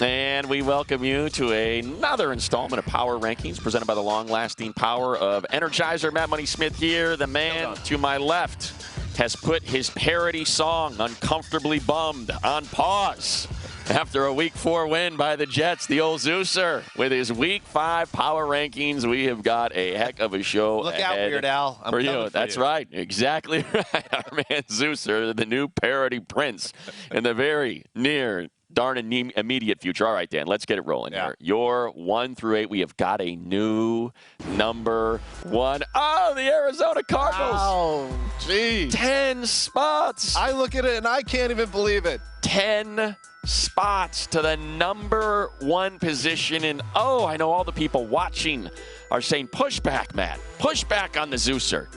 And we welcome you to another installment of Power Rankings presented by the long-lasting power of Energizer. Matt Money Smith here. The man to my left has put his parody song, Uncomfortably Bummed, on pause after a Week 4 win by the Jets. The old Zeuser with his Week 5 Power Rankings. We have got a heck of a show Look out, Weird Al. I'm for coming you. for That's you. right. Exactly right. Our man Zeuser, the new parody prince in the very near darn immediate future. All right, Dan, let's get it rolling here. Your 1 through 8, we have got a new number 1. Oh, the Arizona Cardinals. Oh, gee. 10 spots. I look at it and I can't even believe it. 10 spots to the number 1 position. And, oh, I know all the people watching are saying, pushback, Matt. Pushback on the Zeuser.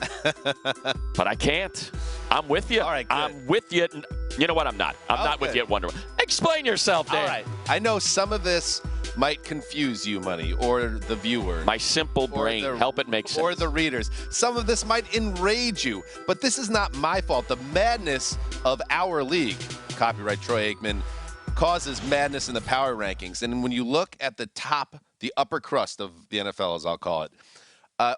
But I can't. I'm with you. All right, good. I'm with you. You know what? I'm not. I'm not with you at Wonder Woman. Explain yourself, Dan. All right. I know some of this might confuse you, Money, or the viewer. My simple brain. Help it make sense. Or the readers. Some of this might enrage you, but this is not my fault. The madness of our league, copyright Troy Aikman, causes madness in the power rankings. And when you look at the top, the upper crust of the NFL, as I'll call it,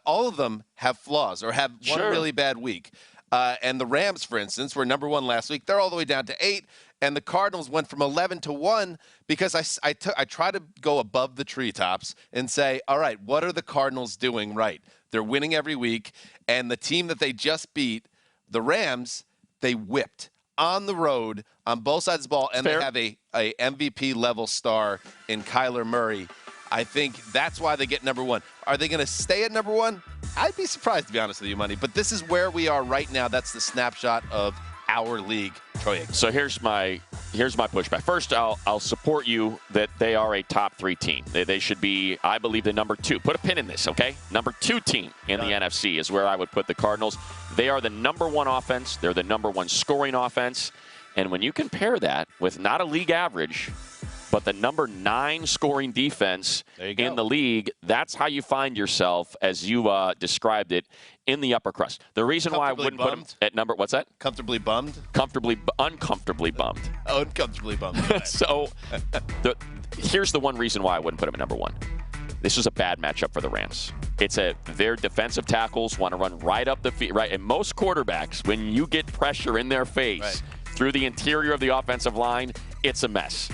all of them have flaws or have one really bad week. And the Rams, for instance, were number 1 last week. They're all the way down to 8. And the Cardinals went from 11 to 1 because I try to go above the treetops and say, all right, what are the Cardinals doing right? They're winning every week. And the team that they just beat, the Rams, they whipped on the road on both sides of the ball. And they have a MVP-level star in Kyler Murray. I think that's why they get number 1. Are they going to stay at number 1? I'd be surprised, to be honest with you, Money. But this is where we are right now. That's the snapshot of our league, Troy Aikman. So here's my pushback. First, I'll support you that they are a top 3 team. They should be, I believe, the number 2. Put a pin in this, okay? Number 2 team in the NFC is where I would put the Cardinals. They are the number 1 offense. They're the number 1 scoring offense. And when you compare that with not a league average, but the number 9 scoring defense in the league, that's how you find yourself, as you described it, in the upper crust. The reason why I wouldn't put them at number, what's that? Comfortably bummed? Uncomfortably bummed. Oh, uncomfortably bummed. Right. So here's the one reason why I wouldn't put them at number 1. This was a bad matchup for the Rams. Their defensive tackles want to run right up the field, right? And most quarterbacks, when you get pressure in their face through the interior of the offensive line, it's a mess.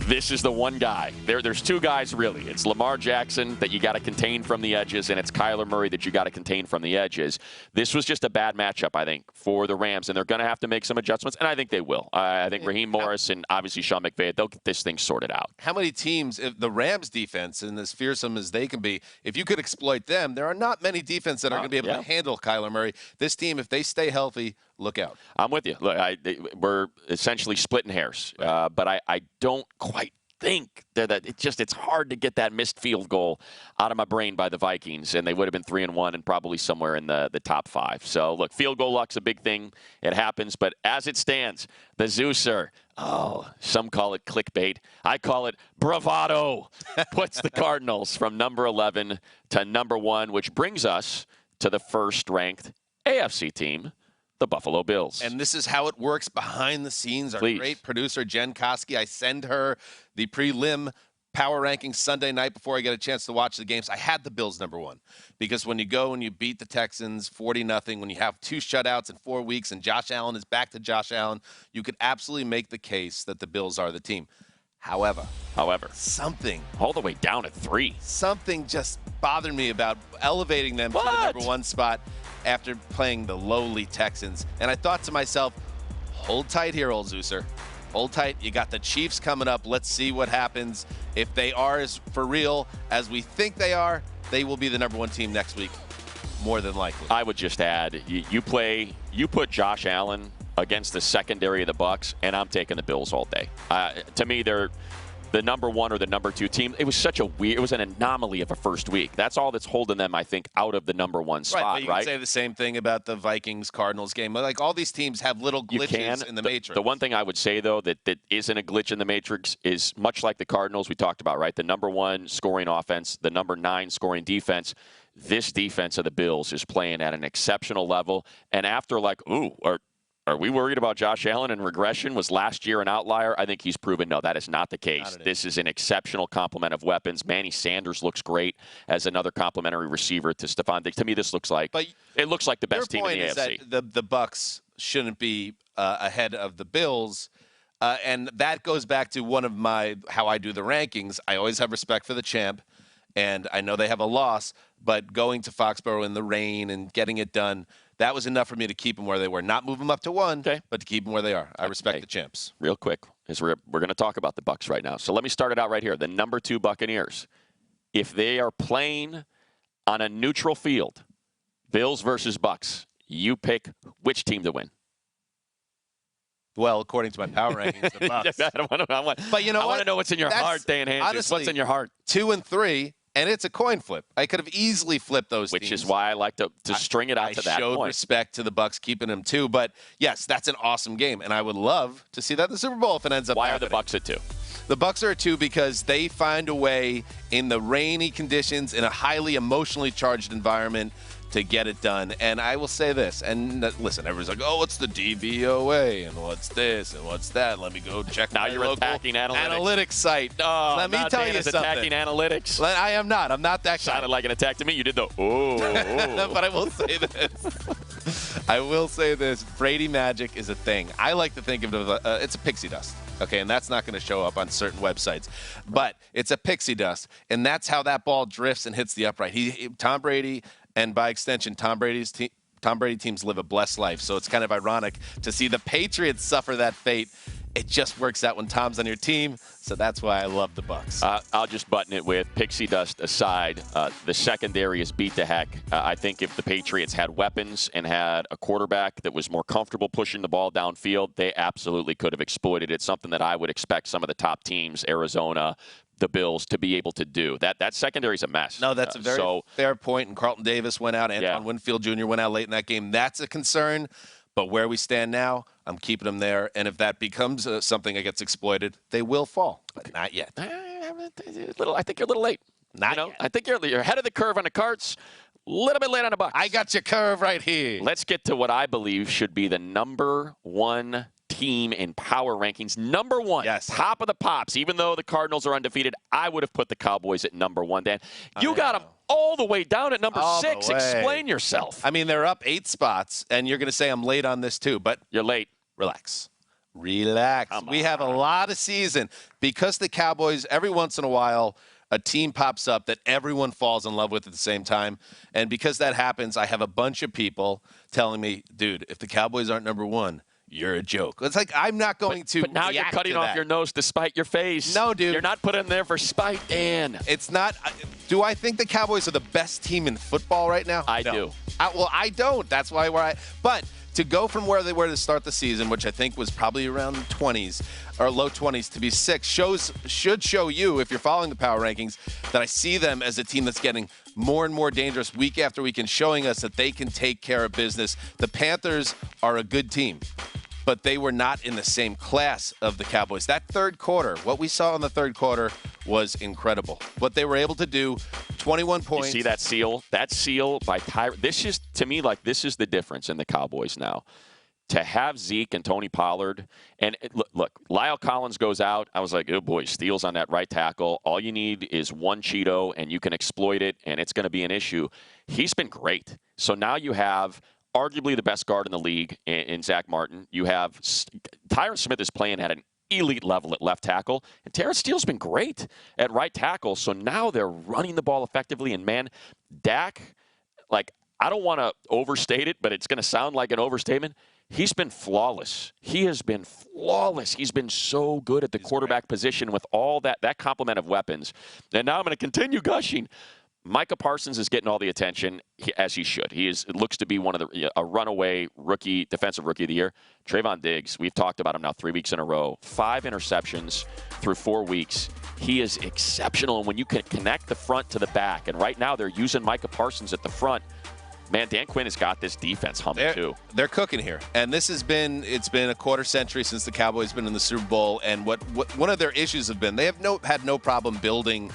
This is the one guy. There's 2 guys, really. It's Lamar Jackson that you got to contain from the edges, and it's Kyler Murray that you got to contain from the edges. This was just a bad matchup, I think, for the Rams, and they're going to have to make some adjustments, and I think they will. I think Raheem Morris and obviously Sean McVay, they'll get this thing sorted out. How many teams, if the Rams defense, and as fearsome as they can be, if you could exploit them, there are not many defenses that are going to be able to handle Kyler Murray. This team, if they stay healthy, look out. I'm with you. Look, we're essentially splitting hairs, but I don't quite think that it's hard to get that missed field goal out of my brain by the Vikings, and they would have been 3-1 and probably somewhere in the top 5. So look, field goal luck's a big thing. It happens, but as it stands, the Zeuser, some call it clickbait. I call it bravado. Puts the Cardinals from number 11 to number 1, which brings us to the first-ranked AFC team, the Buffalo Bills. And this is how it works behind the scenes. Our great producer, Jen Koski, I send her the prelim power rankings Sunday night before I get a chance to watch the games. I had the Bills number 1 because when you go and you beat the Texans 40-0, when you have 2 shutouts in 4 weeks and Josh Allen is back to Josh Allen, you could absolutely make the case that the Bills are the team. However, something all the way down at 3. Something just bothered me about elevating them to the number 1 spot after playing the lowly Texans. And I thought to myself, hold tight here, old Zeuser. Hold tight. You got the Chiefs coming up. Let's see what happens. If they are as for real as we think they are, they will be the number 1 team next week, more than likely. I would just add, you put Josh Allen against the secondary of the Bucs, and I'm taking the Bills all day. To me, they're the number 1 or the number 2 team. It was it was an anomaly of a first week. That's all that's holding them, I think, out of the number 1 spot, right? But you can say the same thing about the Vikings-Cardinals game. Like, all these teams have little glitches in the matrix. The one thing I would say, though, that isn't a glitch in the matrix is much like the Cardinals we talked about, right? The number 1 scoring offense, the number 9 scoring defense. This defense of the Bills is playing at an exceptional level. And after Are we worried about Josh Allen and regression? Was last year an outlier? I think he's proven no, that is not the case. This is an exceptional complement of weapons. Manny Sanders looks great as another complementary receiver to Stephon Diggs. To me, this looks like it looks like the best team in the AFC. Your point is that the Bucs shouldn't be ahead of the Bills, and that goes back to one of how I do the rankings. I always have respect for the champ, and I know they have a loss, but going to Foxborough in the rain and getting it done, that was enough for me to keep them where they were. Not move them up to 1, but to keep them where they are. I respect the champs. Real quick, as we're going to talk about the Bucs right now. So let me start it out right here. The number 2 Buccaneers. If they are playing on a neutral field, Bills versus Bucs, you pick which team to win. Well, according to my power rankings, the Bucs. But you know what? I want to know what's in your heart, DanHanzus. Honestly, what's in your heart? 2 and 3. And it's a coin flip. I could have easily flipped those teams. Which is why I like to string it out to that point. I showed respect to the Bucs keeping them 2. But, yes, that's an awesome game. And I would love to see that in the Super Bowl if it ends up happening. Why are the Bucs at 2? The Bucs are at 2 because they find a way in the rainy conditions, in a highly emotionally charged environment, to get it done. And I will say this, and listen, everyone's like, oh, what's the DVOA, and what's this, and what's that? Let me go check my local analytics site. Oh, let me tell you something. Attacking analytics. I am not. I'm not that guy. Sounded like an attack to me. You did the, oh. But I will say this. Brady magic is a thing. I like to think of it as it's a pixie dust. Okay, and that's not going to show up on certain websites. But it's a pixie dust, and that's how that ball drifts and hits the upright. Tom Brady, and by extension, Tom Brady teams live a blessed life. So it's kind of ironic to see the Patriots suffer that fate. It just works out when Tom's on your team, so that's why I love the Bucs. I'll just button it with pixie dust aside. The secondary is beat to heck. I think if the Patriots had weapons and had a quarterback that was more comfortable pushing the ball downfield, they absolutely could have exploited it, something that I would expect some of the top teams, Arizona, the Bills, to be able to do. That secondary is a mess. No, that's a very fair point, and Carlton Davis went out. Antoine Winfield Jr. went out late in that game. That's a concern. But where we stand now, I'm keeping them there. And if that becomes something that gets exploited, they will fall. But not yet. I think you're a little late. Not yet. I think you're ahead of the curve on the Carts, a little bit late on the Bucs. I got your curve right here. Let's get to what I believe should be the number 1 team in power rankings. Number 1, yes. Top of the pops. Even though the Cardinals are undefeated, I would have put the Cowboys at number 1, Dan. You got them all the way down at number 6. Explain yourself. I mean, they're up 8 spots, and you're going to say I'm late on this too, but you're late. Relax. We have a lot of season. Because the Cowboys, every once in a while, a team pops up that everyone falls in love with at the same time. And because that happens, I have a bunch of people telling me, dude, if the Cowboys aren't number 1, you're a joke. It's like I'm not going to. But now you're cutting off your nose to spite your face. No, dude. You're not putting there for spite, Dan. It's not. Do I think the Cowboys are the best team in football right now? I do. Well, I don't. That's why But to go from where they were to start the season, which I think was probably around 20s or low 20s, to be 6 should show you, if you're following the power rankings, that I see them as a team that's getting more and more dangerous week after week and showing us that they can take care of business. The Panthers are a good team, but they were not in the same class of the Cowboys. That third quarter, what we saw in the third quarter was incredible. What they were able to do, 21 points. You see that seal? That seal by Tyra. This is, to me, this is the difference in the Cowboys now. To have Zeke and Tony Pollard, and look, Lyle Collins goes out. I was like, oh boy, steals on that right tackle. All you need is one Cheeto, and you can exploit it, and it's going to be an issue. He's been great. So now you have arguably the best guard in the league in Zach Martin. You have Tyron Smith is playing at an elite level at left tackle, and Terrence Steele's been great at right tackle. So now they're running the ball effectively, and man, Dak, I don't want to overstate it, but it's going to sound like an overstatement. He's been flawless. He has been flawless. He's been so good at the quarterback position with all that complement of weapons. And now I'm going to continue gushing. Micah Parsons is getting all the attention, as he should. It looks to be a runaway defensive rookie of the year. Trayvon Diggs, we've talked about him now 3 weeks in a row. 5 interceptions through 4 weeks. He is exceptional. And when you can connect the front to the back, and right now they're using Micah Parsons at the front, man, Dan Quinn has got this defense humming too. They're cooking here. And it's been a quarter century since the Cowboys been in the Super Bowl. And what one of their issues have been, they have had no problem building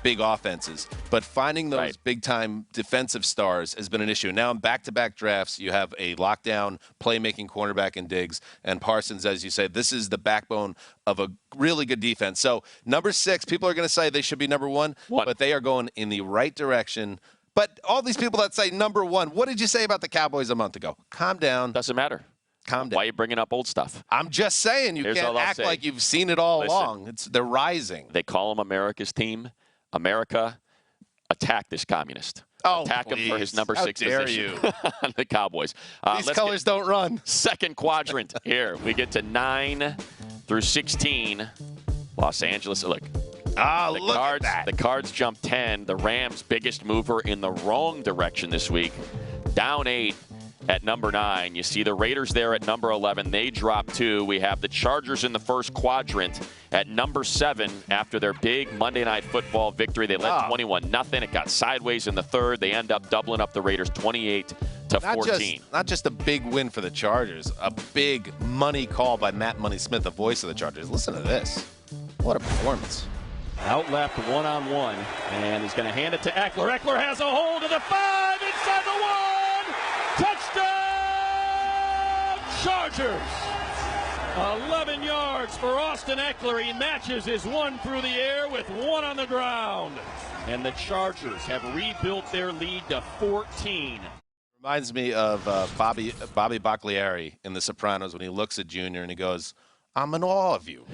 big offenses. But finding those big-time defensive stars has been an issue. Now in back-to-back drafts, you have a lockdown playmaking cornerback in Diggs, and Parsons, as you say, this is the backbone of a really good defense. So number 6, people are going to say they should be number 1, but they are going in the right direction. But all these people that say number 1, what did you say about the Cowboys a month ago? Calm down. Doesn't matter. Calm down. Why are you bringing up old stuff? I'm just saying, you can't act like you've seen it all along. They're rising. They call them America's team. America, attack this communist. Attack him for his number 6 position. On the Cowboys. These colors don't run. Second quadrant here. We get to 9 through 16. Los Angeles. Look. Look at that. The Cards jump 10. The Rams, biggest mover in the wrong direction this week. Down 8 at number 9. You see the Raiders there at number 11. They drop 2. We have the Chargers in the first quadrant at number 7 after their big Monday Night Football victory. They led 21-0. It got sideways in the third. They end up doubling up the Raiders 28-14. Not just a big win for the Chargers, a big money call by Matt Money Smith, the voice of the Chargers. Listen to this. What a performance. Out left, one-on-one, and he's going to hand it to Eckler. Eckler has a hold of the 5, inside the 1. Touchdown, Chargers. 11 yards for Austin Eckler. He matches his 1 through the air with 1 on the ground. And the Chargers have rebuilt their lead to 14. Reminds me of Bobby Bagliari in The Sopranos when he looks at Junior and he goes, I'm in awe of you.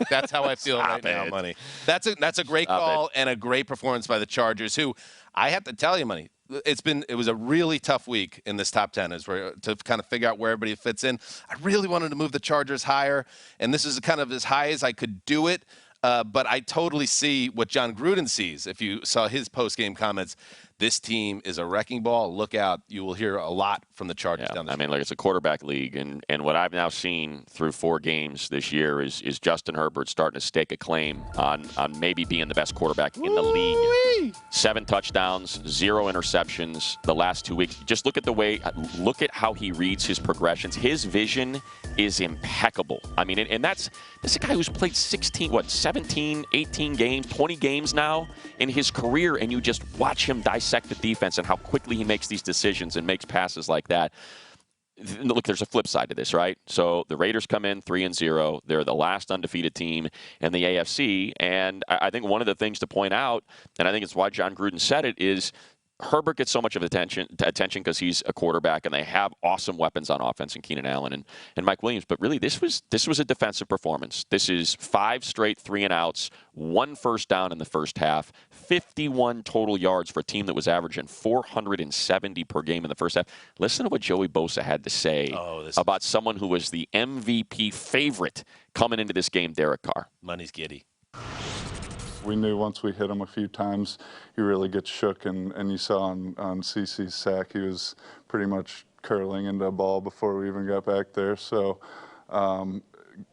That's how I feel right now, Money. That's a great call and a great performance by the Chargers, who I have to tell you, Money, it was a really tough week in this top 10 to kind of figure out where everybody fits in. I really wanted to move the Chargers higher, and this is kind of as high as I could do it. But I totally see what John Gruden sees. If you saw his post-game comments, this team is a wrecking ball. Look out. You will hear a lot from the Chargers down the I mean, look, it's a quarterback league, and what I've now seen through 4 games this year is Justin Herbert starting to stake a claim on maybe being the best quarterback in the league. 7 touchdowns, 0 interceptions the last 2 weeks. Just look at how he reads his progressions. His vision is impeccable. I mean, and that's a guy who's played 17, 18 games, 20 games now in his career, and you just watch him dissect the defense and how quickly he makes these decisions and makes passes like that. Look, there's a flip side to this, right? So the Raiders come in 3-0. They're the last undefeated team in the AFC, and I think one of the things to point out, and I think it's why John Gruden said it, is Herbert gets so much of attention because he's a quarterback, and they have awesome weapons on offense in Keenan Allen and Mike Williams. But really, this was a defensive performance. This is 5 straight 3-and-outs, 1 first down in the first half, 51 total yards for a team that was averaging 470 per game in the first half. Listen to what Joey Bosa had to say about someone who was the MVP favorite coming into this game, Derek Carr. Money's giddy. We knew once we hit him a few times, he really gets shook, and you saw on CeCe's sack, he was pretty much curling into a ball before we even got back there. So,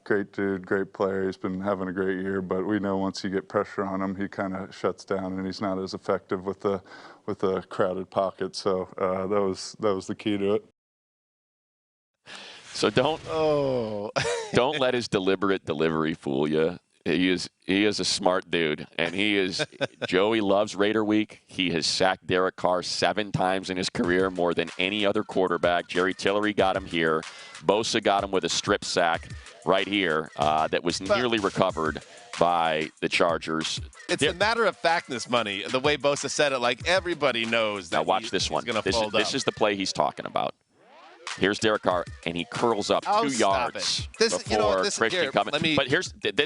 great dude, great player. He's been having a great year, but we know once you get pressure on him, he kind of shuts down, and he's not as effective with the crowded pocket. So that was the key to it. So don't let his deliberate delivery fool you. He is a smart dude, and Joey loves Raider Week. He has sacked Derek Carr 7 times in his career, more than any other quarterback. Jerry Tillery got him here. Bosa got him with a strip sack right here that was nearly recovered by the Chargers. It's a matter of factness, Money, the way Bosa said it, like everybody knows that. Now watch this one. This is the play he's talking about. Here's Derek Carr, and he curls up 2 yards before Christian coming. But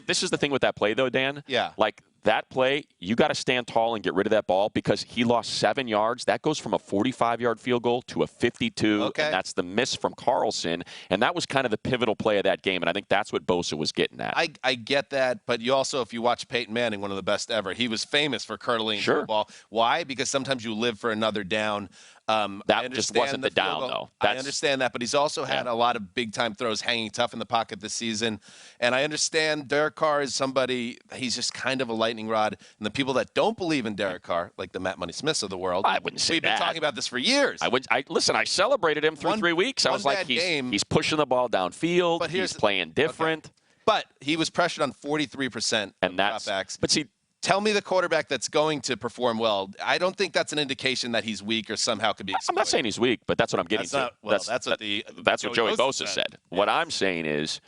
this is the thing with that play, though, Dan. Yeah. Like, that play, you got to stand tall and get rid of that ball because he lost 7 yards. That goes from a 45-yard field goal to a 52, and that's the miss from Carlson. And that was kind of the pivotal play of that game, and I think that's what Bosa was getting at. I get that, but you also, if you watch Peyton Manning, one of the best ever, he was famous for curling the ball. Why? Because sometimes you live for another down. That just wasn't the down, though. I understand that, but he's also had a lot of big-time throws hanging tough in the pocket this season. And I understand Derek Carr is somebody, he's just kind of a lightning rod. And the people that don't believe in Derek Carr, like the Matt Money Smiths of the world, I wouldn't say we've been talking about this for years. Listen, I celebrated him through 3 weeks. I was like, he's pushing the ball downfield. But he's playing different. But he was pressured on 43% of dropbacks. But see, Tell me the quarterback that's going to perform well. I don't think that's an indication that he's weak or somehow could be exploited. I'm not saying he's weak, but that's what I'm getting to. That's what Joey Bosa said. Yes. What I'm saying is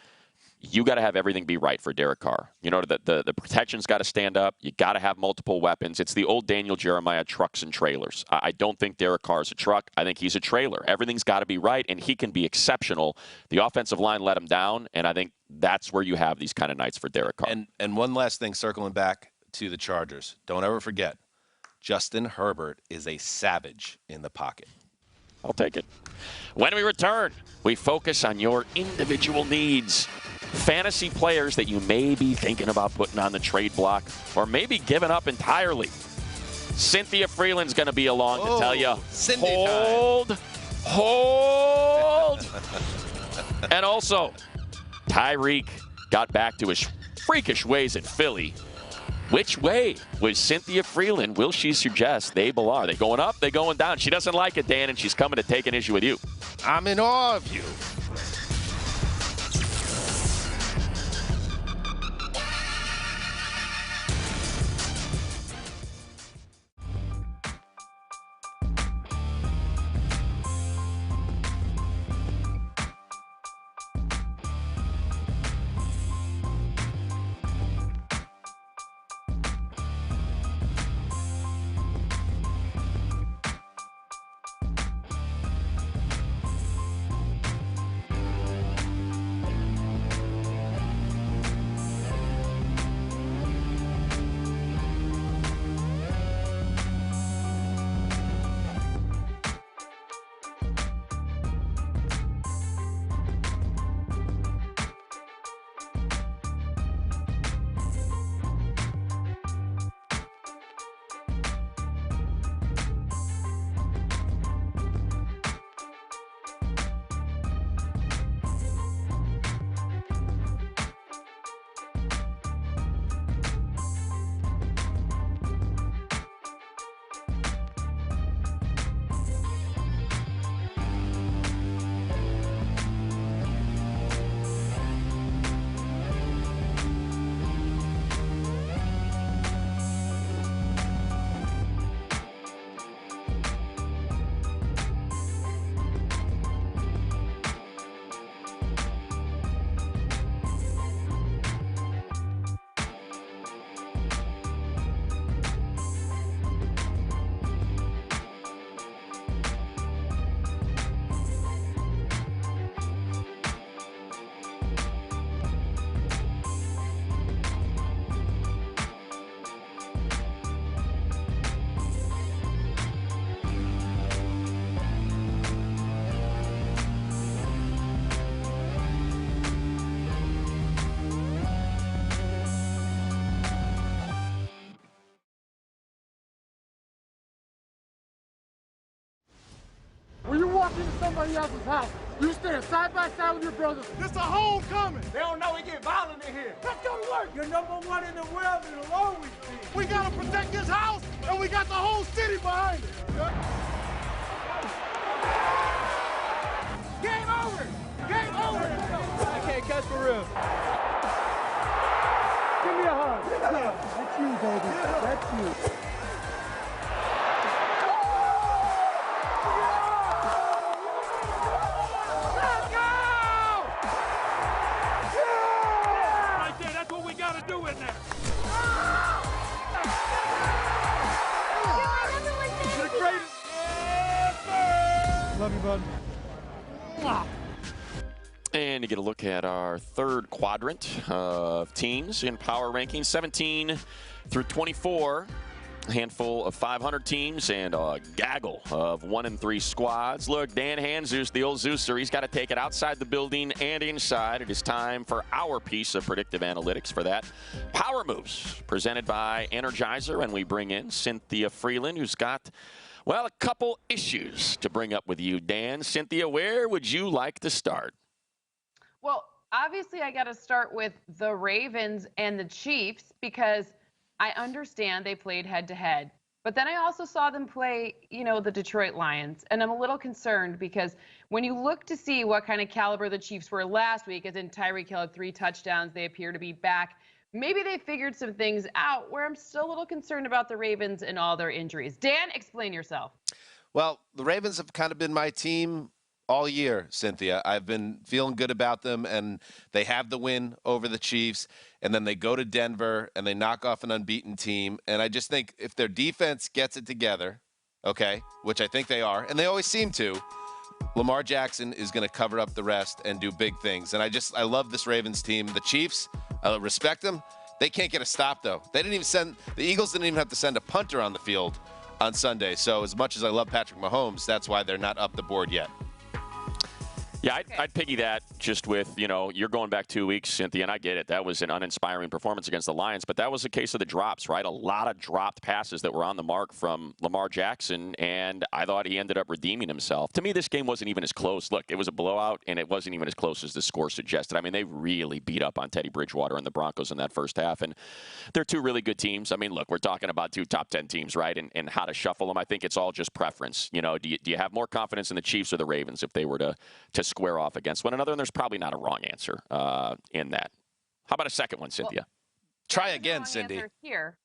you got to have everything be right for Derek Carr. You know, the protection's got to stand up. You got to have multiple weapons. It's the old Daniel Jeremiah trucks and trailers. I don't think Derek Carr is a truck. I think he's a trailer. Everything's got to be right, and he can be exceptional. The offensive line let him down, and I think that's where you have these kind of nights for Derek Carr. And one last thing, circling back to the Chargers. Don't ever forget, Justin Herbert is a savage in the pocket. I'll take it. When we return, we focus on your individual needs. Fantasy players that you may be thinking about putting on the trade block or maybe giving up entirely. Cynthia Freeland's going to be along to tell you, hold. And also, Tyreek got back to his freakish ways at Philly. Which way was Cynthia Freeland? Will she suggest they belong? Are they going up? They going down? She doesn't like it, Dan, and she's coming to take an issue with you. I'm in awe of you. When you walk into somebody else's house, you stand side by side with your brothers. This is a homecoming. They don't know we get violent in here. Let's go to work. You're #1 in the world and it'll always be. We got to protect this house, and we got the whole city behind it. Game over. Game over. I can't catch for real. Give me a hug. Yeah. That's you, baby. That's you. Love you, bud. And you get a look at our third quadrant of teams in power rankings, 17 through 24. A handful of 500 teams and a gaggle of 1 and 3 squads. Look, DanHanzus, the old Zeuser, he's got to take it outside the building and inside. It is time for our piece of predictive analytics for that. Power Moves, presented by Energizer, and we bring in Cynthia Freeland, who's got, well, a couple issues to bring up with you, Dan. Cynthia, where would you like to start? Well, obviously, I got to start with the Ravens and the Chiefs because I understand they played head-to-head. But then I also saw them play, the Detroit Lions. And I'm a little concerned because when you look to see what kind of caliber the Chiefs were last week, as in Tyreek Hill had 3 touchdowns, they appear to be back. maybe they figured some things out where I'm still a little concerned about the Ravens and all their injuries. Dan, explain yourself. Well, the Ravens have kind of been my team all year, Cynthia. I've been feeling good about them, and they have the win over the Chiefs, and then they go to Denver, and they knock off an unbeaten team. And I just think if their defense gets it together, okay, which I think they are, and they always seem to, Lamar Jackson is going to cover up the rest and do big things. And I love this Ravens team. The Chiefs, I respect them. They can't get a stop, though. The Eagles didn't even have to send a punter on the field on Sunday. So as much as I love Patrick Mahomes, that's why they're not up the board yet. Yeah, I'd piggy that just with, you're going back 2 weeks, Cynthia, and I get it. That was an uninspiring performance against the Lions, but that was a case of the drops, right? A lot of dropped passes that were on the mark from Lamar Jackson, and I thought he ended up redeeming himself. To me, this game wasn't even as close. Look, it was a blowout, and it wasn't even as close as the score suggested. I mean, they really beat up on Teddy Bridgewater and the Broncos in that first half, and they're two really good teams. I mean, look, we're talking about two top 10 teams, right, and how to shuffle them. I think it's all just preference. Do you have more confidence in the Chiefs or the Ravens if they were to square off against one another? And there's probably not a wrong answer in that. How about a second one, Cynthia? Well, try again, Cindy. There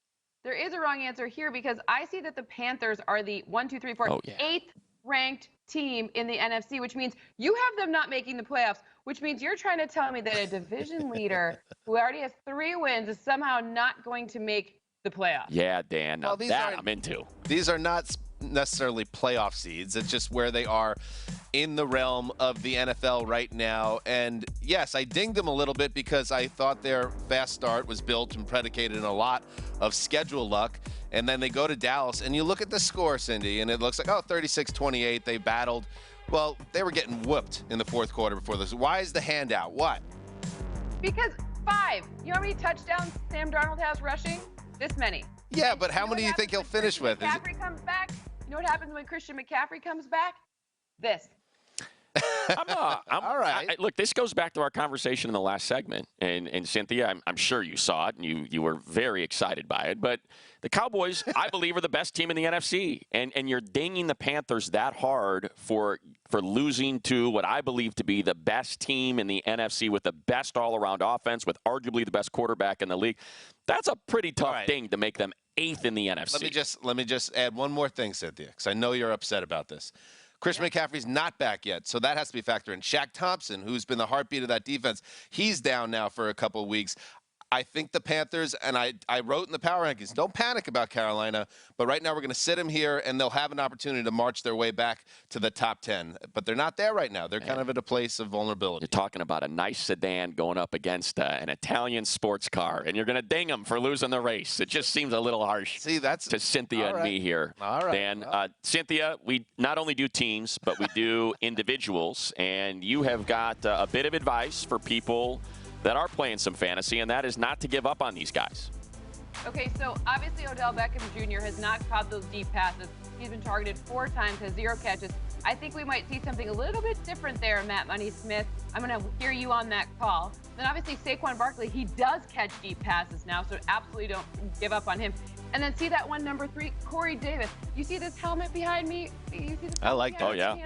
is a wrong answer here because I see that the Panthers are the 8th ranked team in the NFC, which means you have them not making the playoffs, which means you're trying to tell me that a division leader who already has 3 wins is somehow not going to make the playoffs. Yeah, Dan, I'm into. These are not necessarily playoff seeds. It's just where they are in the realm of the NFL right now. And yes, I dinged them a little bit because I thought their fast start was built and predicated in a lot of schedule luck. And then they go to Dallas, and you look at the score, Cindy, and it looks like, 36-28. They battled. Well, they were getting whooped in the fourth quarter before this. Why is the handout? What? Because 5. You know how many touchdowns Sam Darnold has rushing? This many. Yeah, but how many do you think he'll finish with? McCaffrey comes back. You know what happens when Christian McCaffrey comes back? This. All right. Look, this goes back to our conversation in the last segment. And Cynthia, I'm sure you saw it, and you were very excited by it. But the Cowboys, I believe, are the best team in the NFC. And you're dinging the Panthers that hard for losing to what I believe to be the best team in the NFC with the best all-around offense, with arguably the best quarterback in the league. That's a pretty tough thing to make them 8th in the NFC. Let me just add one more thing, Cynthia, because I know you're upset about this. Christian McCaffrey's not back yet, so that has to be factored in. Shaq Thompson, who's been the heartbeat of that defense, he's down now for a couple of weeks. I think the Panthers, and I wrote in the power rankings, don't panic about Carolina, but right now we're going to sit them here, and they'll have an opportunity to march their way back to the top 10. But they're not there right now. They're kind of at a place of vulnerability. You're talking about a nice sedan going up against an Italian sports car, and you're going to ding them for losing the race. It just seems a little harsh to Cynthia and me here. All right. Dan, Cynthia, we not only do teams, but we do individuals, and you have got a bit of advice for people that are playing some fantasy, and that is not to give up on these guys. Okay, so obviously Odell Beckham Jr. has not caught those deep passes. He's been targeted 4 times, has 0 catches. I think we might see something a little bit different there, Matt Money Smith. I'm going to hear you on that call. Then obviously Saquon Barkley, he does catch deep passes now, so absolutely don't give up on him. And then see that one, number 3, Corey Davis. You see this helmet behind me? You see this I like that. Oh, yeah.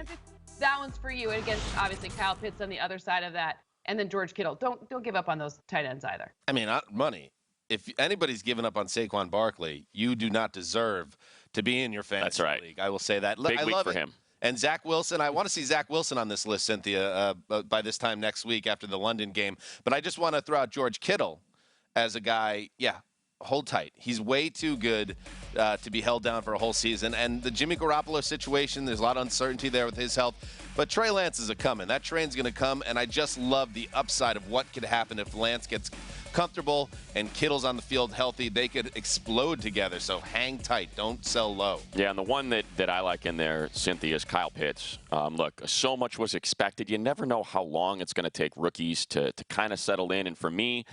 That one's for you. And against, obviously, Kyle Pitts on the other side of that. And then George Kittle. Don't give up on those tight ends either. I mean, Money, if anybody's given up on Saquon Barkley, you do not deserve to be in your fantasy league. I will say that. Big I week love for it. him. And Zach Wilson, I want to see Zach Wilson on this list, Cynthia, by this time next week after the London game. But I just want to throw out George Kittle as a guy, hold tight. He's way too good to be held down for a whole season. And the Jimmy Garoppolo situation, there's a lot of uncertainty there with his health. But Trey Lance is coming. That train's going to come, and I just love the upside of what could happen if Lance gets comfortable and Kittle's on the field healthy. They could explode together, so hang tight. Don't sell low. Yeah, and the one that I like in there, Cynthia, is Kyle Pitts. Look, so much was expected. You never know how long it's going to take rookies to kind of settle in. And for me,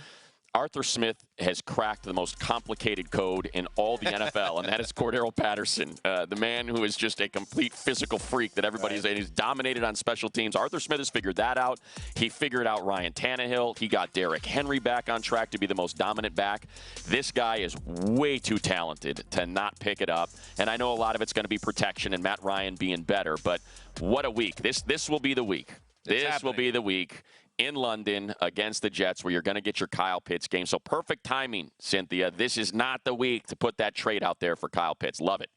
Arthur Smith has cracked the most complicated code in all the NFL, and that is Cordero Patterson, the man who is just a complete physical freak that everybody's saying. He's dominated on special teams. Arthur Smith has figured that out. He figured out Ryan Tannehill. He got Derrick Henry back on track to be the most dominant back. This guy is way too talented to not pick it up, and I know a lot of it's going to be protection and Matt Ryan being better, but what a week. This will be the week. This will be the week. in London against the Jets, where you're going to get your Kyle Pitts game. So perfect timing, Cynthia. This is not the week to put that trade out there for Kyle Pitts. Love it.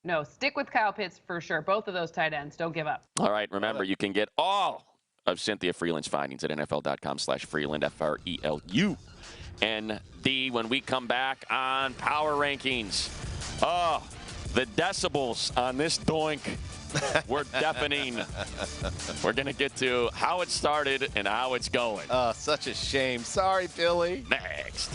No, stick with Kyle Pitts for sure. Both of those tight ends. Don't give up. All right, remember, you can get all of Cynthia Freeland's findings at NFL.com/Freeland, FRELUND, when we come back on Power Rankings. Oh, the decibels on this doink were deafening. We're going to get to how it started and how it's going. Oh, such a shame. Sorry, Billy. Next.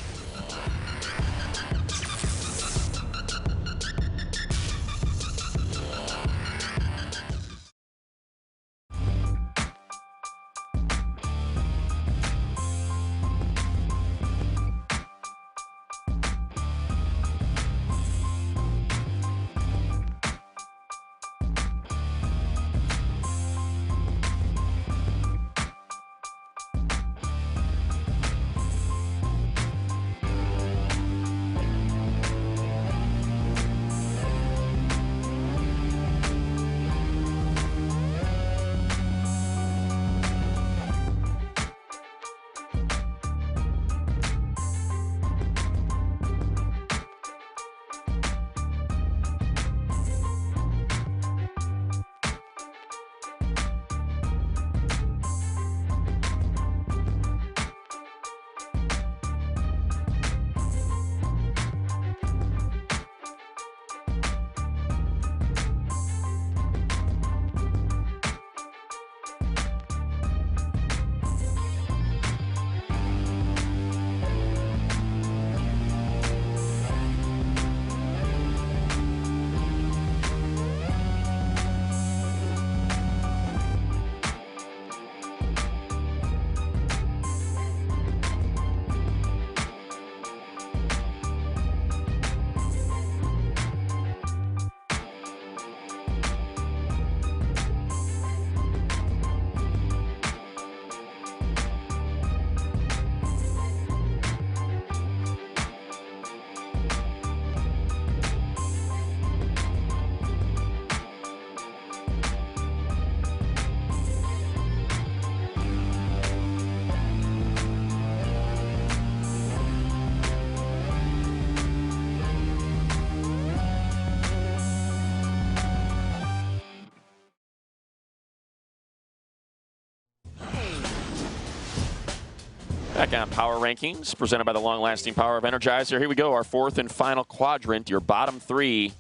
Back on Power Rankings, presented by the long-lasting power of Energizer. Here we go, our fourth and final quadrant, your bottom three.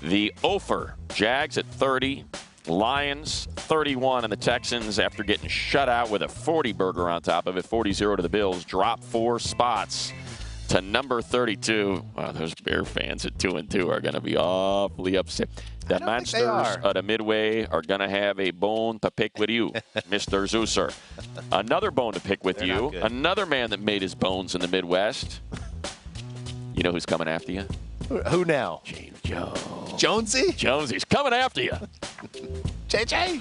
The Ofer, Jags at 30, Lions 31, and the Texans, after getting shut out with a 40-burger on top of it, 40-0 to the Bills, drop 4 spots to number 32. Wow, those Bear fans at 2-2 are going to be awfully upset. The Monsters of the Midway are going to have a bone to pick with you, Mr. Zeuser. Another bone to pick with you. Another man that made his bones in the Midwest. You know who's coming after you? Who now? James Jones. Jonesy? Jonesy's coming after you. JJ?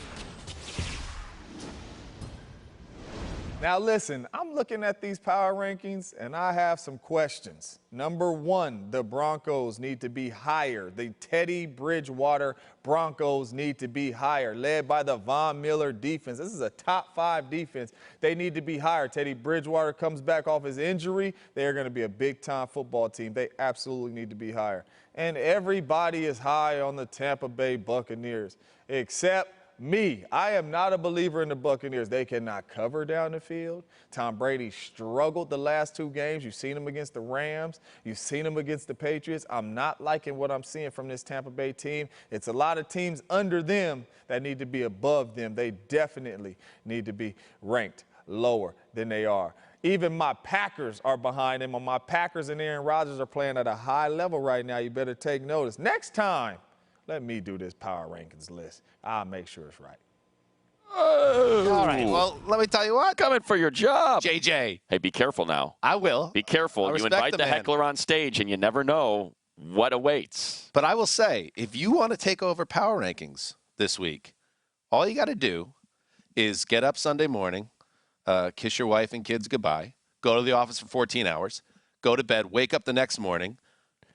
Now listen, I'm looking at these power rankings and I have some questions. Number one, the Broncos need to be higher. The Teddy Bridgewater Broncos need to be higher, led by the Von Miller defense. This is a top 5 defense. They need to be higher. Teddy Bridgewater comes back off his injury. They're going to be a big-time football team. They absolutely need to be higher. And everybody is high on the Tampa Bay Buccaneers, except me. I am not a believer in the Buccaneers. They cannot cover down the field. Tom Brady struggled the last 2 games. You've seen him against the Rams. You've seen him against the Patriots. I'm not liking what I'm seeing from this Tampa Bay team. It's a lot of teams under them that need to be above them. They definitely need to be ranked lower than they are. Even my Packers are behind them. My Packers and Aaron Rodgers are playing at a high level right now. You better take notice. Next time, let me do this power rankings list. I'll make sure it's right. Oh. All right. Well, let me tell you what. Coming for your job. JJ. Hey, be careful now. I will. Be careful. You invite the heckler on stage, and you never know what awaits. But I will say, if you want to take over power rankings this week, all you got to do is get up Sunday morning, kiss your wife and kids goodbye, go to the office for 14 hours, go to bed, wake up the next morning,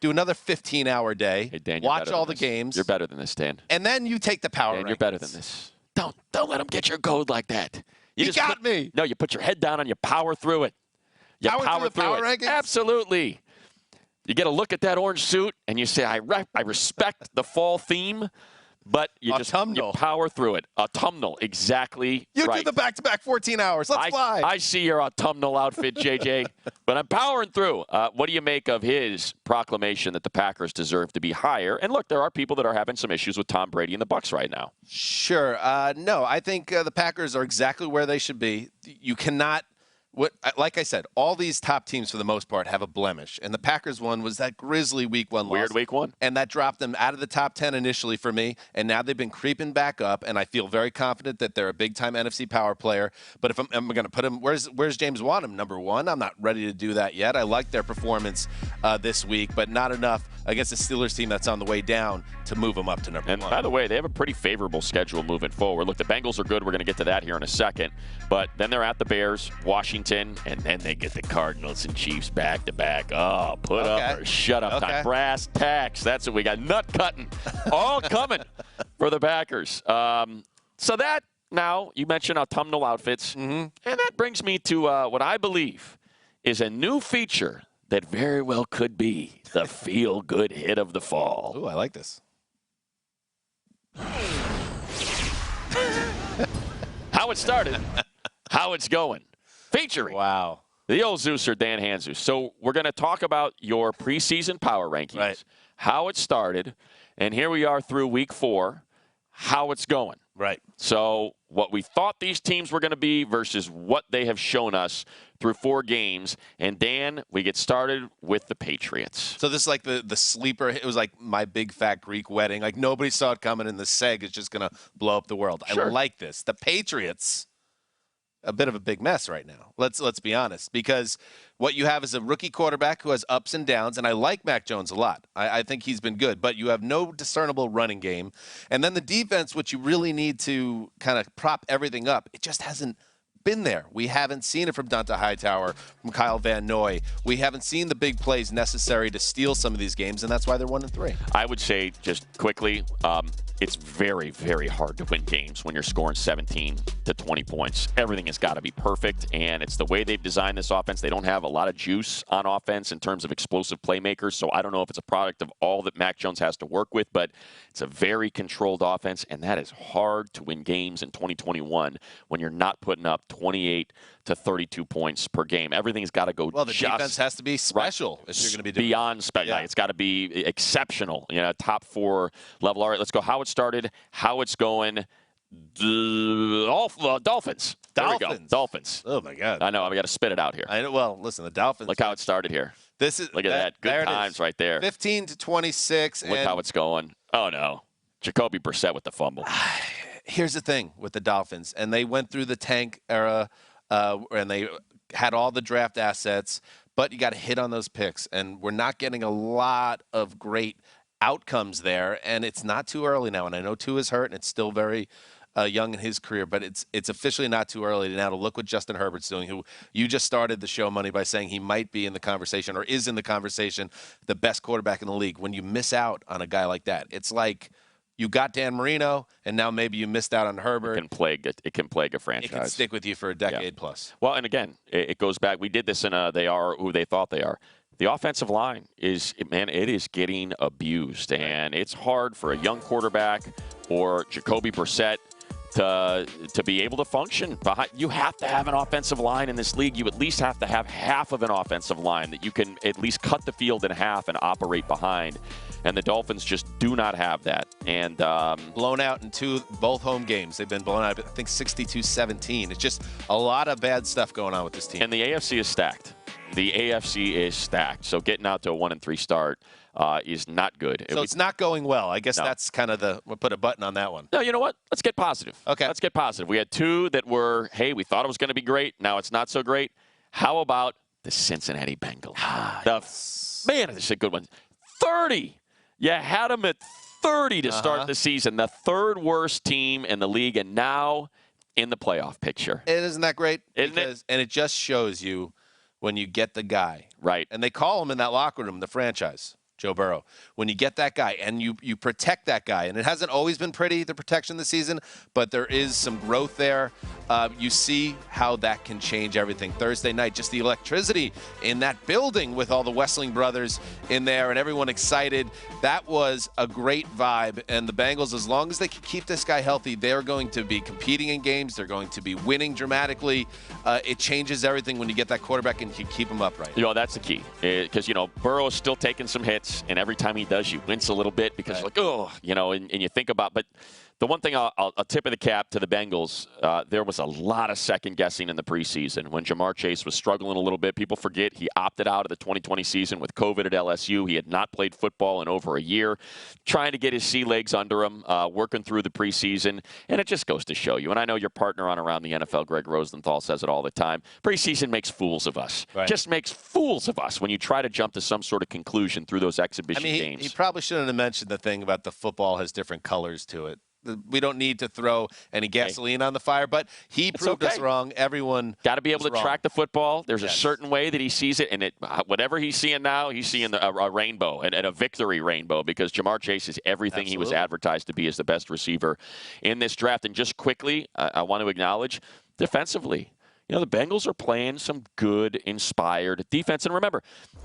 do another 15-hour day, hey, Dan, watch all the games. You're better than this, Dan. And then you take the power rankings. You're better than this. Don't let them get your gold like that. You got me. No, you put your head down and you power through it. You power through it. Rankings? Absolutely. You get a look at that orange suit and you say, I respect the fall theme, but you power through it. Autumnal, exactly. You right. do the back-to-back 14 hours. Let's fly. I see your autumnal outfit, JJ, but I'm powering through. What do you make of his proclamation that the Packers deserve to be higher? And look, there are people that are having some issues with Tom Brady and the Bucs right now. Sure. No, I think the Packers are exactly where they should be. You cannot. Like I said, all these top teams for the most part have a blemish, and the Packers one was that grisly Week 1 loss. Weird Week 1. And that dropped them out of the top 10 initially for me, and now they've been creeping back up, and I feel very confident that they're a big-time NFC power player. But if I'm going to put them, where's James want him? Number 1? I'm not ready to do that yet. I like their performance this week, but not enough against the Steelers team that's on the way down to move them up to number 1. And by the way, they have a pretty favorable schedule moving forward. Look, the Bengals are good. We're going to get to that here in a second. But then they're at the Bears, Washington, and then they get the Cardinals and Chiefs back-to-back. Oh, put up or shut up time. Brass tacks. That's what we got. Nut cutting. All coming for the Packers. So that, now, you mentioned autumnal outfits. And that brings me to what I believe is a new feature that very well could be the feel-good hit of the fall. Ooh, I like this. How it started, how it's going. Featuring the old Zeuser, DanHanzus. So we're going to talk about your preseason power rankings, how it started, and here we are through Week 4, how it's going. Right. So what we thought these teams were going to be versus what they have shown us through 4 games. And, Dan, we get started with the Patriots. So this is like the sleeper. It was like my big fat Greek wedding. Like nobody saw it coming, and the seg is just going to blow up the world. Sure. I like this. The Patriots, a bit of a big mess right now. Let's be honest, because what you have is a rookie quarterback who has ups and downs, and I like Mac Jones a lot. I think he's been good, but you have no discernible running game. And then the defense, which you really need to kind of prop everything up, it just hasn't been there. We haven't seen it from Donta Hightower, from Kyle Van Noy. We haven't seen the big plays necessary to steal some of these games, and that's why they're 1-3. I would say, just quickly, it's very, very hard to win games when you're scoring 17 to 20 points. Everything has got to be perfect, and it's the way they've designed this offense. They don't have a lot of juice on offense in terms of explosive playmakers, so I don't know if it's a product of all that Mac Jones has to work with, but it's a very controlled offense, and that is hard to win games in 2021 when you're not putting up 28 to 32 points per game. Everything's got to go well, the defense has to be special if you're going to be doing beyond special. Yeah. It's got to be exceptional, top 4 level. All right, let's go. How it started, how it's going. Dolphins. There we go. Dolphins. Oh, my God. I know. We got to spit it out here. I know. Well, listen, the Dolphins. Look how it started here. Look at that. Good times right there. 15-26. Look how it's going. Oh, no. Jacoby Brissett with the fumble. Here's the thing with the Dolphins, and they went through the tank era, and they had all the draft assets, but you got to hit on those picks, and we're not getting a lot of great outcomes there, and it's not too early now. And I know Tua is hurt, and it's still very young in his career, but it's officially not too early now to look what Justin Herbert's doing, who you just started the show, Money, by saying he might be in the conversation or is in the conversation, the best quarterback in the league. When you miss out on a guy like that, it's like you got Dan Marino, and now maybe you missed out on Herbert. It can plague a franchise. It can stick with you for a decade plus. Well, and again, it goes back. We did this in They Are Who They Thought They Are. The offensive line it is getting abused, and it's hard for a young quarterback or Jacoby Brissett to be able to function. You have to have an offensive line in this league. You at least have to have half of an offensive line that you can at least cut the field in half and operate behind. And the Dolphins just do not have that. And blown out in both home games. They've been blown out, I think, 62-17. It's just a lot of bad stuff going on with this team. And the AFC is stacked. The AFC is stacked. So getting out to a 1-3 start is not good. So it's not going well. I guess that's kind of we'll put a button on that one. No, you know what? Let's get positive. Okay. Let's get positive. We had 2 that were, hey, we thought it was going to be great. Now it's not so great. How about the Cincinnati Bengals? Man, this is a good one. 30. You had them at 30 to start the season. The 3rd worst team in the league, and now in the playoff picture. Isn't that great? Isn't it? And it just shows you when you get the guy. Right. And they call him in that locker room the franchise. Joe Burrow. When you get that guy and you protect that guy, and it hasn't always been pretty, the protection this season, but there is some growth there. You see how that can change everything. Thursday night, just the electricity in that building with all the Wessling brothers in there and everyone excited. That was a great vibe. And the Bengals, as long as they can keep this guy healthy, they're going to be competing in games. They're going to be winning dramatically. It changes everything when you get that quarterback and you keep him upright. That's the key. Because, Burrow is still taking some hits, and every time he does, you wince a little bit because you're like, oh, and you think about, but the one thing I'll tip of the cap to the Bengals, there was a lot of second guessing in the preseason when Jamar Chase was struggling a little bit. People forget he opted out of the 2020 season with COVID at LSU. He had not played football in over a year, trying to get his sea legs under him, working through the preseason. And it just goes to show you. And I know your partner on Around the NFL, Greg Rosenthal, says it all the time. Preseason makes fools of us. Right. Just makes fools of us when you try to jump to some sort of conclusion through those exhibition games. He probably shouldn't have mentioned the thing about the football has different colors to it. We don't need to throw any gasoline on the fire, but he proved us wrong. Everyone got to be able to track the football. There's a certain way that he sees it, and whatever he's seeing now, he's seeing a rainbow and a victory rainbow because Jamar Chase is everything he was advertised to be as the best receiver in this draft. And just quickly, I want to acknowledge defensively. The Bengals are playing some good, inspired defense. And remember,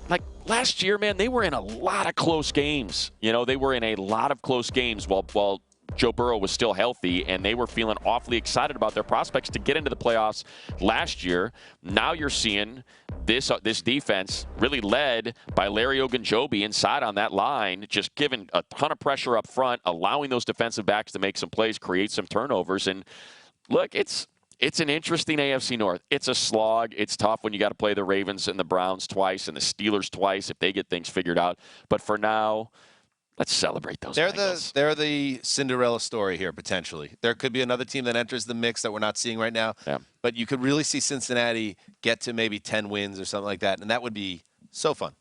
like last year, man, they were in a lot of close games. They were in a lot of close games while Joe Burrow was still healthy, and they were feeling awfully excited about their prospects to get into the playoffs last year. Now you're seeing this defense really led by Larry Ogunjobi inside on that line, just giving a ton of pressure up front, allowing those defensive backs to make some plays, create some turnovers. And look, it's an interesting AFC North. It's a slog. It's tough when you got to play the Ravens and the Browns twice and the Steelers twice if they get things figured out. But for now, let's celebrate those Bengals. They're the Cinderella story here, potentially. There could be another team that enters the mix that we're not seeing right now. Yeah. But you could really see Cincinnati get to maybe 10 wins or something like that, and that would be so fun.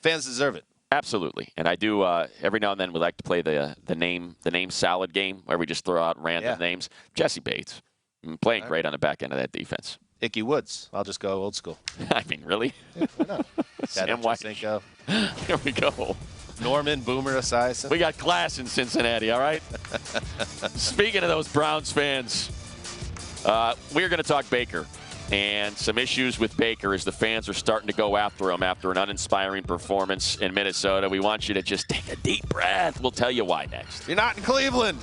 Fans deserve it. Absolutely. And I do, every now and then we like to play the name salad game where we just throw out random names. Jesse Bates, playing great on the back end of that defense. Icky Woods. I'll just go old school. I mean, really? Yeah, why not? Sam White. Here we go. Norman, Boomer Esiason. We got class in Cincinnati, all right? Speaking of those Browns fans, we're going to talk Baker and some issues with Baker as the fans are starting to go after him after an uninspiring performance in Minnesota. We want you to just take a deep breath. We'll tell you why next. You're not in Cleveland.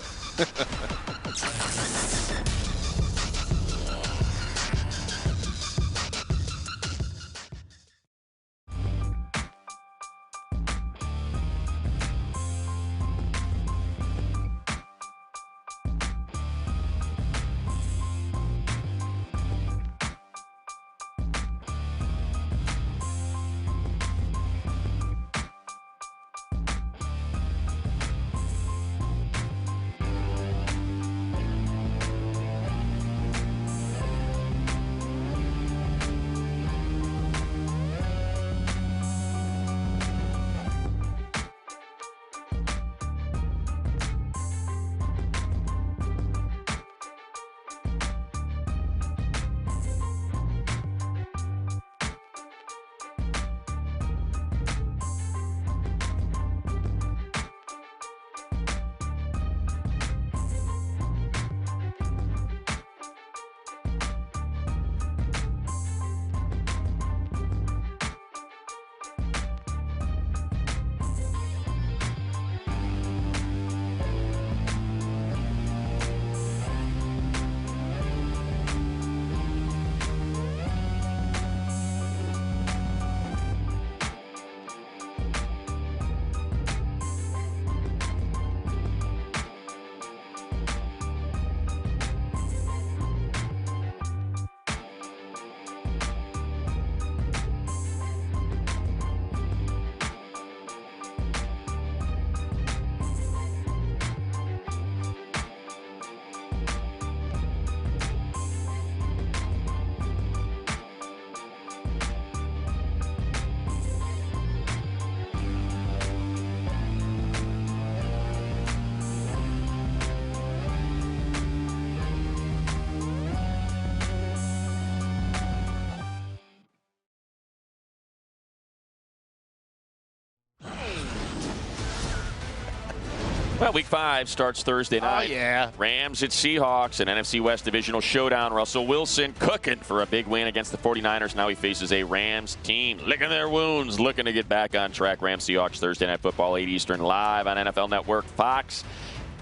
Well, Week 5 starts Thursday night. Oh, yeah. Rams at Seahawks, an NFC West divisional showdown. Russell Wilson cooking for a big win against the 49ers. Now he faces a Rams team licking their wounds, looking to get back on track. Rams Seahawks Thursday Night Football, 8 Eastern, live on NFL Network, Fox,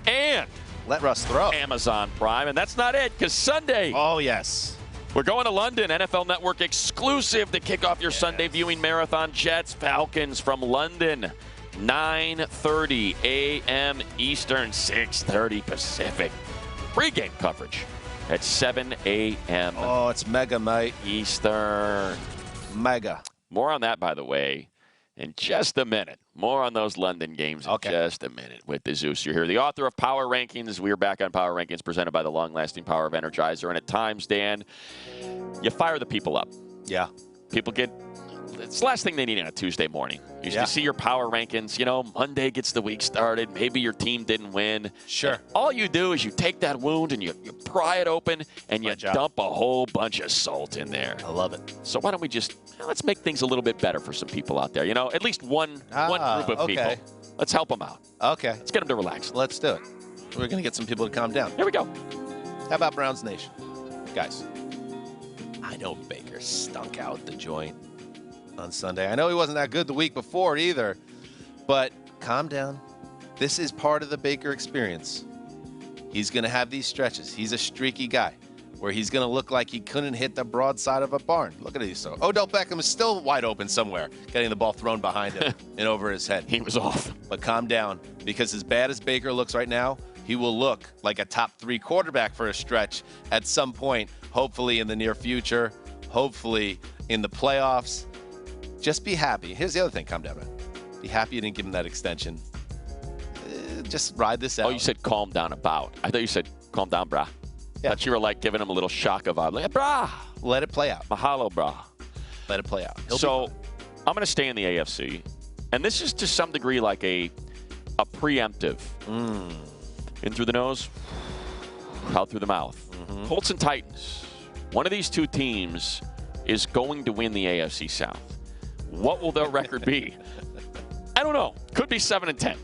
and Let Russ throw. Amazon Prime. And that's not it, because Sunday, Oh, yes. we're going to London. NFL Network exclusive to kick off your Sunday viewing marathon. Jets Falcons from London. 9:30 a.m. Eastern, 6:30 Pacific. Pre-game coverage at 7 a.m. Oh, it's mega, mate. Eastern. Mega. More on that, by the way, in just a minute. More on those London games in just a minute with the Zeus. You're here. The author of Power Rankings. We are back on Power Rankings presented by the long-lasting power of Energizer. And at times, Dan, you fire the people up. Yeah. People get... It's the last thing they need on a Tuesday morning. You see your power rankings. You know, Monday gets the week started. Maybe your team didn't win. Sure. And all you do is you take that wound and you pry it open and you dump a whole bunch of salt in there. I love it. So why don't we just, let's make things a little bit better for some people out there. You know, at least one group of people. Let's help them out. Okay. Let's get them to relax. Let's do it. We're going to get some people to calm down. Here we go. How about Browns Nation? Guys, I know Baker stunk out the joint on Sunday. I know he wasn't that good the week before either, but calm down. This is part of the Baker experience. He's going to have these stretches. He's a streaky guy where he's going to look like he couldn't hit the broadside of a barn. Look at these. Odell Beckham is still wide open somewhere, getting the ball thrown behind him and over his head. He was off. But calm down, because as bad as Baker looks right now, he will look like a top 3 quarterback for a stretch at some point, hopefully in the near future, hopefully in the playoffs. Just be happy. Here's the other thing. Calm down, man. Be happy you didn't give him that extension. Just ride this out. Oh, you said calm down about. I thought you said calm down, brah. Yeah. Thought you were like giving him a little shock of vibe. Like, brah. Let it play out. Mahalo, brah. Let it play out. So I'm going to stay in the AFC. And this is to some degree like a preemptive. In through the nose, out through the mouth. Colts and Titans. One of these two teams is going to win the AFC South. What will their record be? I don't know. Could be 7-10.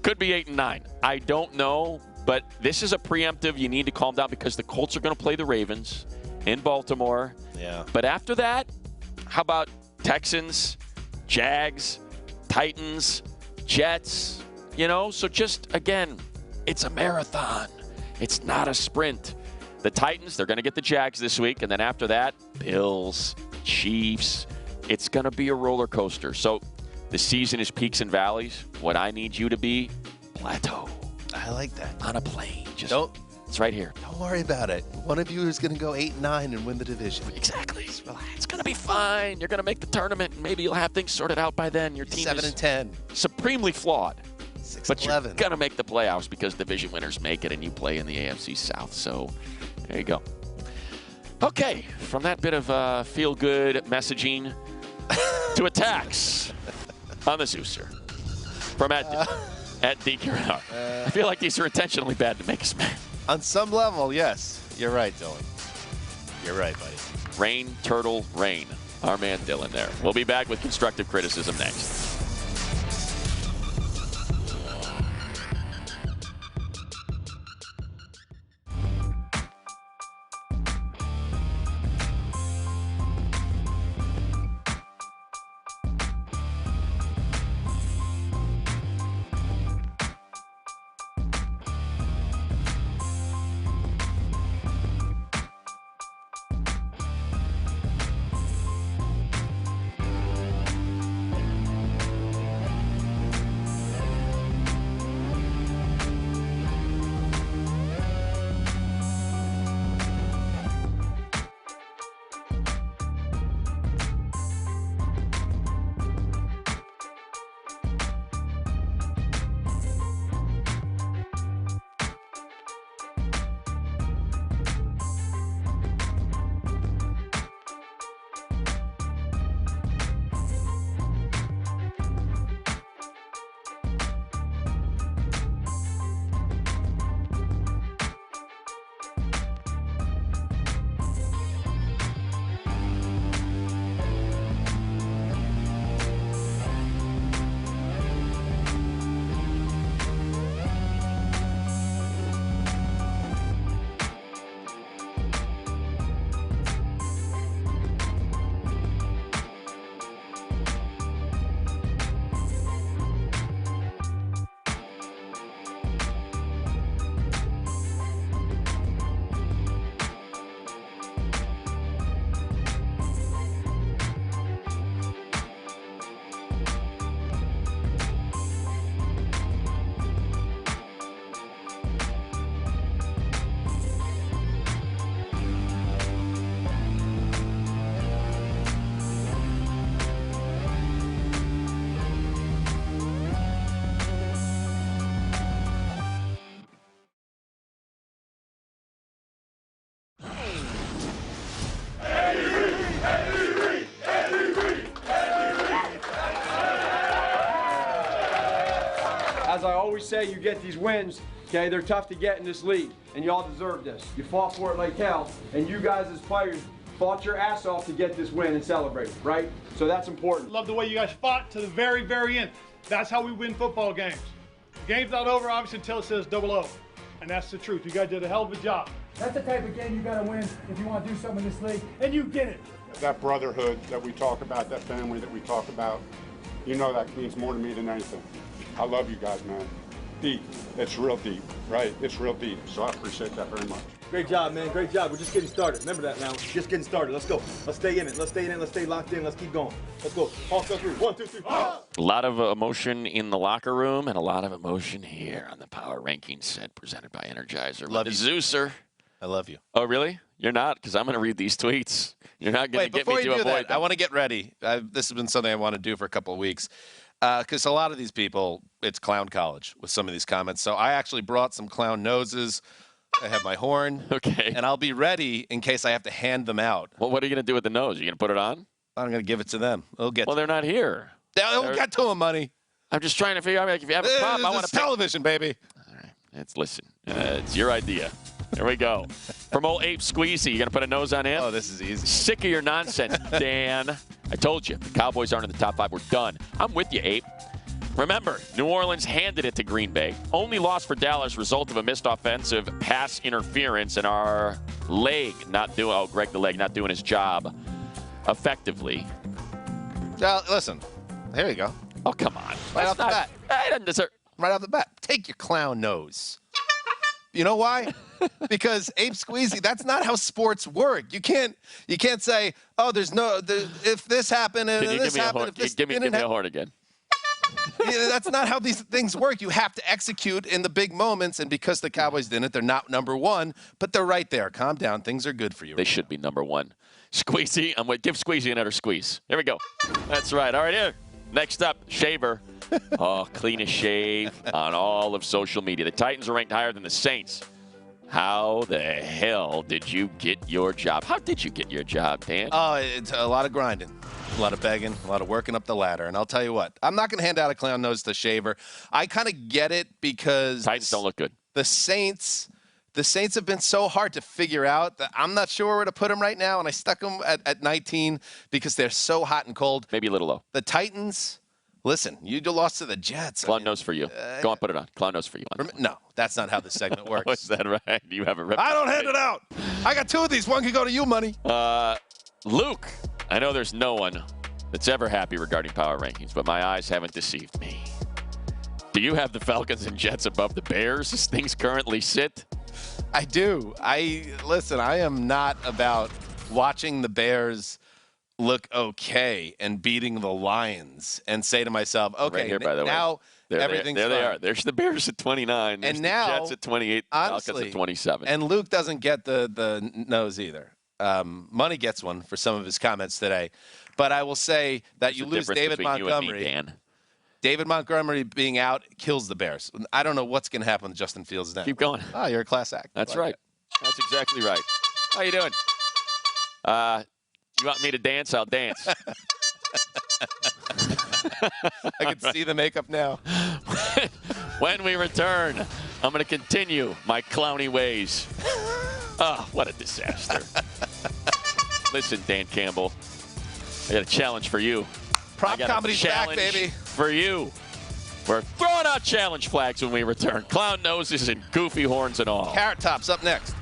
Could be 8-9. I don't know. But this is a preemptive. You need to calm down because the Colts are going to play the Ravens in Baltimore. Yeah. But after that, how about Texans, Jags, Titans, Jets? You know, so just, again, it's a marathon. It's not a sprint. The Titans, they're going to get the Jags this week. And then after that, Bills, Chiefs. It's going to be a roller coaster. So the season is peaks and valleys. What I need you to be, plateau. I like that. On a plane. Just it's right here. Don't worry about it. One of you is going to go 8-9 and win the division. Exactly. Relax. It's going to be fine. You're going to make the tournament, and maybe you'll have things sorted out by then. Your team 7-10. Supremely flawed. 6-11. But you're going to make the playoffs because division winners make it, and you play in the AFC South. So there you go. Okay, from that bit of feel-good messaging to attacks on the Zeuser from at DQR. I feel like these are intentionally bad to make us mad. On some level, yes. You're right, Dylan. You're right, buddy. Rain, turtle, rain. Our man Dylan there. We'll be back with constructive criticism next. As I always say, you get these wins, okay? They're tough to get in this league, and y'all deserve this. You fought for it like hell, and you guys as players fought your ass off to get this win and celebrate, right? So that's important. Love the way you guys fought to the very, very end. That's how we win football games. The game's not over, obviously, until it says 0-0. And that's the truth. You guys did a hell of a job. That's the type of game you got to win if you want to do something in this league, and you did it. That brotherhood that we talk about, that family that we talk about, you know that means more to me than anything. I love you guys, man. Deep. It's real deep, right? It's real deep. So I appreciate that very much. Great job, man. Great job. We're just getting started. Remember that now. Just getting started. Let's go. Let's stay in it. Let's stay in it. Let's stay locked in. Let's keep going. Let's go. All stuff through. 1, 2, 3. A lot of emotion in the locker room and a lot of emotion here on the Power Rankings set presented by Energizer. Love you, Zeuser. I love you. Oh, really? You're not? Because I'm going to read these tweets. You're not going to get me to avoid them. I want to get ready. This has been something I want to do for a couple of weeks. Because a lot of these people, it's clown college with some of these comments. So I actually brought some clown noses. I have my horn. Okay. And I'll be ready in case I have to hand them out. Well, what are you going to do with the nose? Are you going to put it on? I'm going to give it to them. They'll get. Well, they're not here. They'll get to them, money. I'm just trying to figure out, like, if you have a problem, I want to television, baby. All right. Listen. It's your idea. There we go. From old Ape Squeezy, you going to put a nose on him? Oh, this is easy. Sick of your nonsense, Dan. I told you, the Cowboys aren't in the top 5. We're done. I'm with you, Ape. Remember, New Orleans handed it to Green Bay. Only loss for Dallas, result of a missed offensive pass interference and our Greg the leg, not doing his job effectively. Listen, here you go. Oh, come on. Right off the bat. I didn't deserve. Right off the bat. Take your clown nose. You know why? Because Ape Squeezy, that's not how sports work. You can't say, oh, if this happened and this happened. Give me a horn again. That's not how these things work. You have to execute in the big moments, and because the Cowboys didn't, they're not number 1, but they're right there. Calm down. Things are good for you. They should be number 1. Squeezy, I'm going to give Squeezy another squeeze. Here we go. That's right. All right, here. Next up, Shaver. Oh, cleanest shave on all of social media. The Titans are ranked higher than the Saints. How the hell did you get your job? How did you get your job, Dan? Oh, it's a lot of grinding, a lot of begging, a lot of working up the ladder. And I'll tell you what, I'm not going to hand out a clown nose to Shaver. I kind of get it because Titans don't look good. The Saints have been so hard to figure out that I'm not sure where to put them right now. And I stuck them at 19 because they're so hot and cold. Maybe a little low. The Titans. Listen, you lost to the Jets. Clown nose for you. Go on, put it on. Clown nose for you. No, that's not how this segment works. Is that right? You have a rep. I don't hand it out. I got 2 of these. One can go to you, money. Luke, I know there's no one that's ever happy regarding power rankings, but my eyes haven't deceived me. Do you have the Falcons and Jets above the Bears as things currently sit? I do. Listen, I am not about watching the Bears look okay and beating the Lions and say to myself, okay, right here, by the now way. everything's there fine. They are. There's the Bears at 29. There's and now, the Jets at 28. Honestly, Falcons at 27. And Luke doesn't get the nose either. Money gets one for some of his comments today. But I will say that you lose David Montgomery. You and me, Dan. David Montgomery being out kills the Bears. I don't know what's going to happen with Justin Fields now. Keep going. Oh, you're a class act. That's right. That's exactly right. How you doing? You want me to dance? I'll dance. I can see the makeup now. When we return, I'm going to continue my clowny ways. Oh, what a disaster. Listen, Dan Campbell, I got a challenge for you. Prop comedy's back, baby. For you. We're throwing out challenge flags when we return. Clown noses and goofy horns and all. Carrot Top's up next.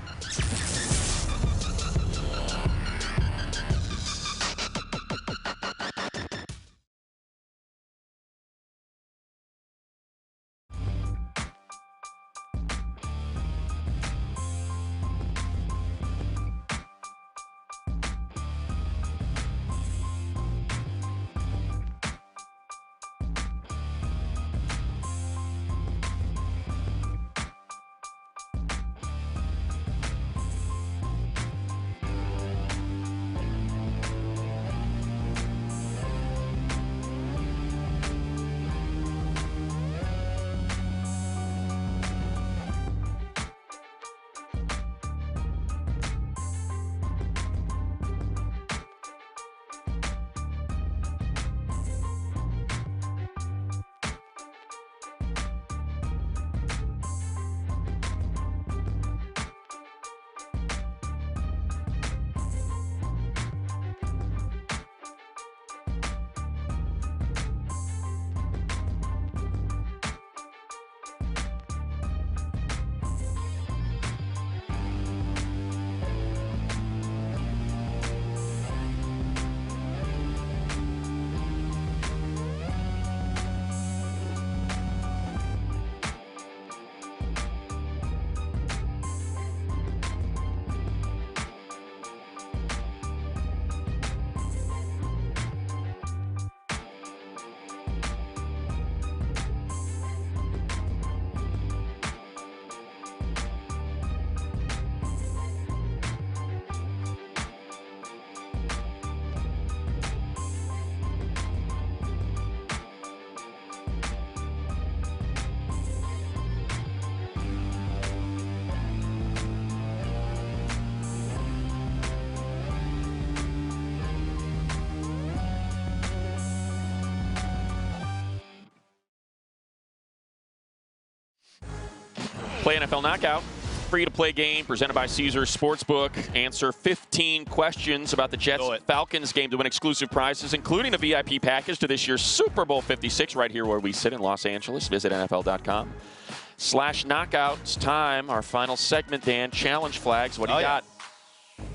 Play NFL Knockout. Free-to-play game presented by Caesars Sportsbook. Answer 15 questions about the Jets-Falcons game to win exclusive prizes, including a VIP package to this year's Super Bowl 56 right here where we sit in Los Angeles. Visit NFL.com/knockout. It's time. Our final segment, Dan. Challenge flags. What do you got?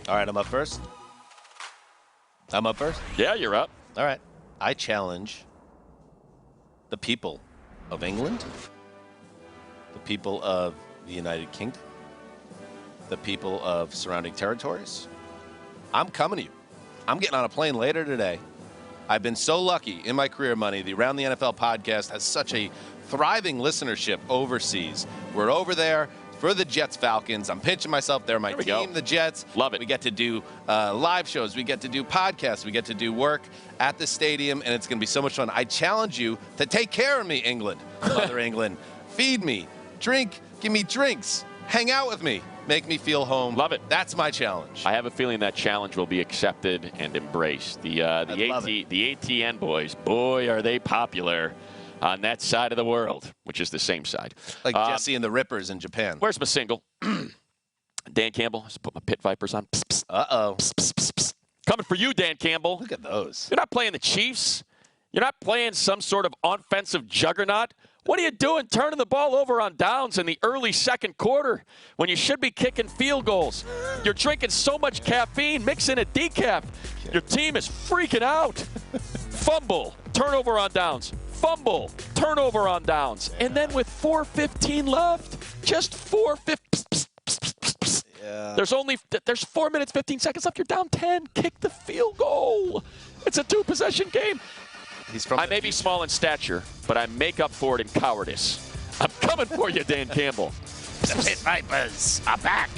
All right, I'm up first. Yeah, you're up. All right. I challenge the people of England, the people of the United Kingdom, the people of surrounding territories. I'm coming to you. I'm getting on a plane later today. I've been so lucky in my career, Money. The Around the NFL podcast has such a thriving listenership overseas. We're over there for the Jets-Falcons. I'm pinching myself. They're my team, the Jets. Love it. We get to do live shows. We get to do podcasts. We get to do work at the stadium, and it's going to be so much fun. I challenge you to take care of me, England, Mother England. Feed me, drink, give me drinks, hang out with me, make me feel home. Love it. That's my challenge. I have a feeling that challenge will be accepted and embraced. The ATN boys, boy, are they popular on that side of the world, which is the same side. Like Jesse and the Rippers in Japan. Where's my single? Dan Campbell. Let's put my pit vipers on. Psst, psst. Uh-oh. Psst, psst, psst, psst. Coming for you, Dan Campbell. Look at those. You're not playing the Chiefs. You're not playing some sort of offensive juggernaut. What are you doing turning the ball over on downs in the early second quarter when you should be kicking field goals? You're drinking so much caffeine, mix in a decaf. Your team is freaking out. Fumble, turnover on downs. Fumble, turnover on downs. And then with 4:15 left, just 4:15. Yeah. There's 4 minutes, 15 seconds left. You're down 10. Kick the field goal. It's a two-possession game. I may be small in stature, but I make up for it in cowardice. I'm coming for you, Dan Campbell. The Pit Vipers are back.